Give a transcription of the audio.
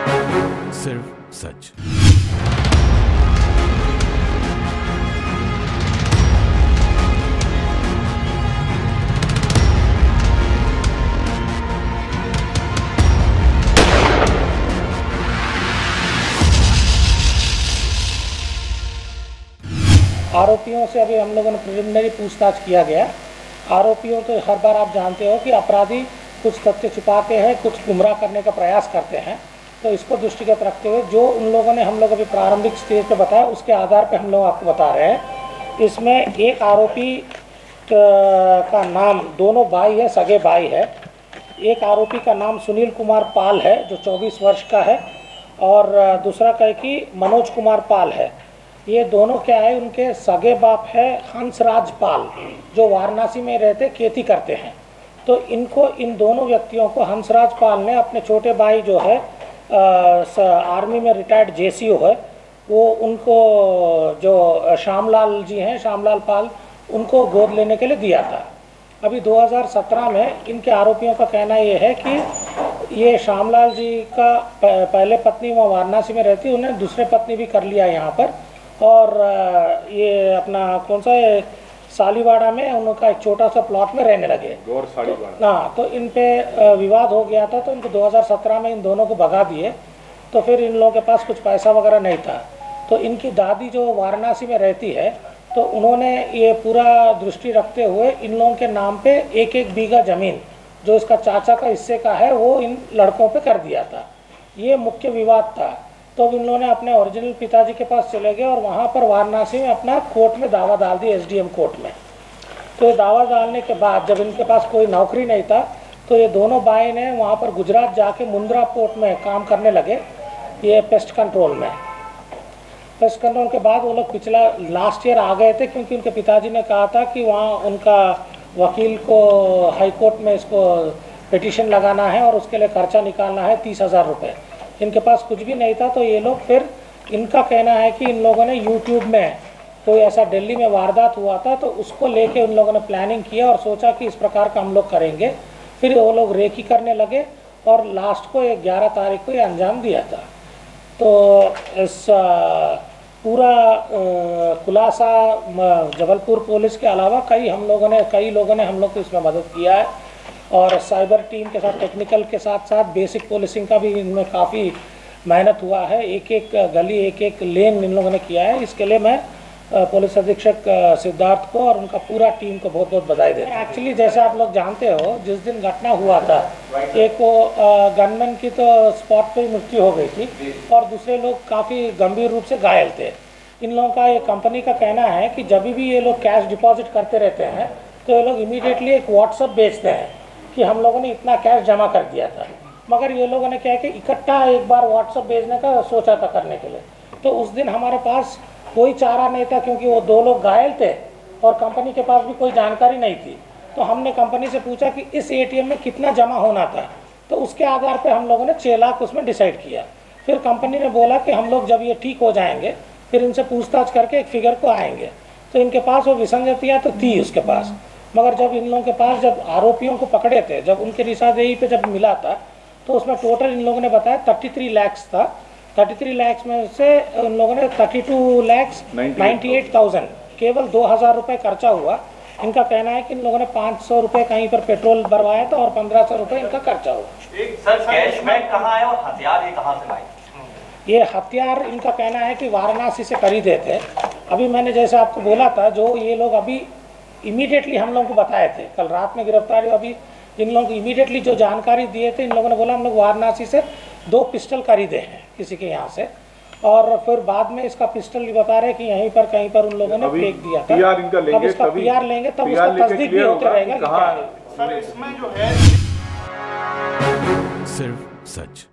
सिर्फ सच। आरोपियों से अभी हम लोगों ने प्रिलिमिनरी पूछताछ किया गया। आरोपियों तो हर बार आप जानते हो कि अपराधी कुछ तथ्य छुपाते हैं, कुछ गुमराह करने का प्रयास करते हैं। तो इसको दृष्टिगत रखते हुए जो उन लोगों ने हम लोग अभी प्रारंभिक स्टेज पे बताया, उसके आधार पे हम लोग आपको बता रहे हैं। इसमें एक आरोपी का नाम, दोनों भाई है, सगे भाई है। एक आरोपी का नाम सुनील कुमार पाल है जो 24 वर्ष का है, और दूसरा का कि मनोज कुमार पाल है। ये दोनों क्या है, उनके सगे बाप है हंसराज पाल, जो वाराणसी में रहते खेती करते हैं। तो इनको, इन दोनों व्यक्तियों को हंसराज पाल ने अपने छोटे भाई जो है आर्मी में रिटायर्ड जेसीओ है, वो उनको जो श्यामलाल जी हैं, श्यामलाल पाल, उनको गोद लेने के लिए दिया था। अभी 2017 में इनके आरोपियों का कहना ये है कि ये श्यामलाल जी का पहले पत्नी वहाँ वाराणसी में रहती, उन्हें दूसरे पत्नी भी कर लिया यहाँ पर, और ये अपना कौन सा है सालीवाड़ा में उनका एक छोटा सा प्लॉट में रहने लगे। तो इन पे विवाद हो गया था, तो इनको 2017 में इन दोनों को भगा दिए। तो फिर इन लोगों के पास कुछ पैसा वगैरह नहीं था, तो इनकी दादी जो वाराणसी में रहती है, तो उन्होंने ये पूरा दृष्टि रखते हुए इन लोगों के नाम पे एक एक बीघा ज़मीन जो इसका चाचा का हिस्से का है वो इन लड़कों पे कर दिया था। ये मुख्य विवाद था। तो इन लोगों ने अपने ओरिजिनल पिताजी के पास चले गए और वहाँ पर वाराणसी में अपना कोर्ट में दावा डाल दिया, एसडीएम कोर्ट में। तो ये दावा डालने के बाद जब इनके पास कोई नौकरी नहीं था, तो ये दोनों भाई ने वहाँ पर गुजरात जाके मुंद्रा पोर्ट में काम करने लगे, ये पेस्ट कंट्रोल में। पेस्ट कंट्रोल के बाद वो लोग पिछला लास्ट ईयर आ गए थे, क्योंकि उनके पिताजी ने कहा था कि वहाँ उनका वकील को हाई कोर्ट में इसको पिटीशन लगाना है और उसके लिए खर्चा निकालना है 30,000 रुपये। इनके पास कुछ भी नहीं था। तो ये लोग फिर, इनका कहना है कि इन लोगों ने यूट्यूब में कोई ऐसा दिल्ली में वारदात हुआ था, तो उसको लेके उन लोगों ने प्लानिंग किया और सोचा कि इस प्रकार का हम लोग करेंगे। फिर वो लोग रेकी करने लगे और लास्ट को 11 तारीख को ये अंजाम दिया था। तो इस पूरा खुलासा जबलपुर पुलिस के अलावा कई लोगों ने हम लोग को इसमें मदद किया है, और साइबर टीम के साथ, टेक्निकल के साथ साथ बेसिक पुलिसिंग का भी इनमें काफ़ी मेहनत हुआ है। एक एक गली, एक एक लेन इन लोगों ने किया है। इसके लिए मैं पुलिस अधीक्षक सिद्धार्थ को और उनका पूरा टीम को बहुत बहुत बधाई देता हूं। एक्चुअली जैसे आप लोग जानते हो, जिस दिन घटना हुआ था, एक वो गनमैन की तो स्पॉट पे मृत्यु हो गई थी और दूसरे लोग काफ़ी गंभीर रूप से घायल थे। इन लोगों का, ये कंपनी का कहना है कि जब भी ये लोग कैश डिपॉजिट करते रहते हैं, तो ये लोग इमीडिएटली एक व्हाट्सअप भेजते हैं कि हम लोगों ने इतना कैश जमा कर दिया था। मगर ये लोगों ने क्या है कि इकट्ठा एक बार व्हाट्सअप भेजने का सोचा था करने के लिए। तो उस दिन हमारे पास कोई चारा नहीं था, क्योंकि वो 2 लोग घायल थे और कंपनी के पास भी कोई जानकारी नहीं थी। तो हमने कंपनी से पूछा कि इस एटीएम में कितना जमा होना था, तो उसके आधार पर हम लोगों ने 6 लाख उसमें डिसाइड किया। फिर कंपनी ने बोला कि हम लोग जब ये ठीक हो जाएंगे फिर इनसे पूछताछ करके एक फिगर को आएंगे। तो इनके पास वो विसंगतियाँ तो थी उसके पास, मगर जब इन लोगों के पास, जब आरोपियों को पकड़े थे, जब उनके निशानदेही पे जब मिला था, तो उसमें टोटल इन लोगों ने बताया 33 लाख था। 33 लाख में से उन लोगों ने 32,98,000 केवल 2,000 रुपये खर्चा हुआ। इनका कहना है कि इन लोगों ने 500 रुपये कहीं पर पेट्रोल भरवाया था और 1,500 रुपये इनका खर्चा हुआ। सर, कैश बैग कहाँ है और हथियार ये कहाँ से लाए? ये हथियार इनका कहना है कि वाराणसी से खरीदे थे। अभी मैंने जैसे आपको बोला था, जो ये लोग अभी इमीडिएटली हम लोगों को बताए थे, कल रात में गिरफ्तारी, अभी इन लोगों को इमीडिएटली जो जानकारी दिए थे, इन लोगों ने बोला हम लोग वाराणसी से 2 पिस्टल खरीदे हैं किसी के यहाँ से, और फिर बाद में इसका पिस्टल बता रहे कि यहीं पर कहीं पर उन लोगों ने फेंक दिया था। अब इसका पीआर लेंगे तब उसका तस्दीक भी होते रहेगा। सिर्फ सच।